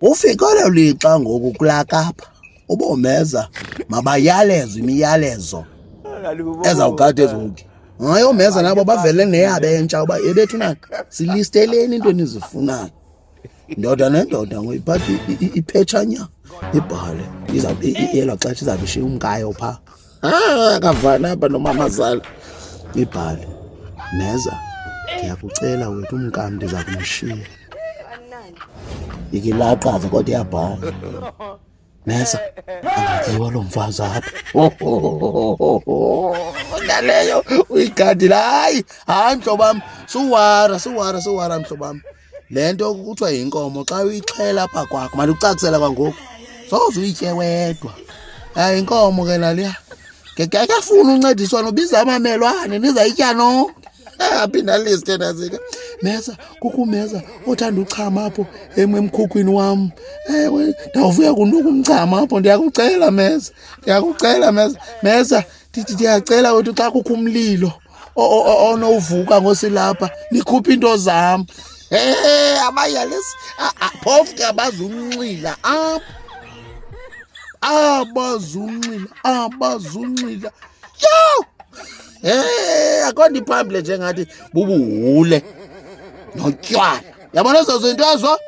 Ufikele lixa ngoku kulaa Kapa ubomeza mabayalezwe imiyalezo ezawugada ezoki. Hayi omeza nabo bavele neyabentsha uba ebethunani silisteleni into enizifunayo. Ndoda nendoda ngoyiphatha iphetshanya ibhale iyela xesha izawube ishiya umkayo phaa. Akavana apha nomamazala ibhale. Meza ndiyakucela wethu umkam ndiza kumshiya. Ikilaqaza kodwa iyabhala. Meza angatyiwa lo mfazi apha. Naleyo uyigadile. Hayi mhlobam suwara mhlobam. Le nto kuthiwa yinkomo xa uyixhela apha kwakho mandicacisela kwangoku soze uyitye wedwa. Inkomo ke naliya ngekafuna uncediswa nobiza amamelwane nizayitya nonke. Aphinda liste nazike. Meza kukumeza othanda uchama apho emkhukwini wam. Ewe ndawuvuya kunuka umchama apho. Ndiyakucela meza, meza ndiyacela wethu xa kukho umlilo onowuvuka ngosilapha nikhuphe into zam. Abayalisi phofu ke abazunxila apha. Abazunxila. Yo! Akho ndiphambile njengathi bubuhule notywala. Yabona ezo zinto ezo?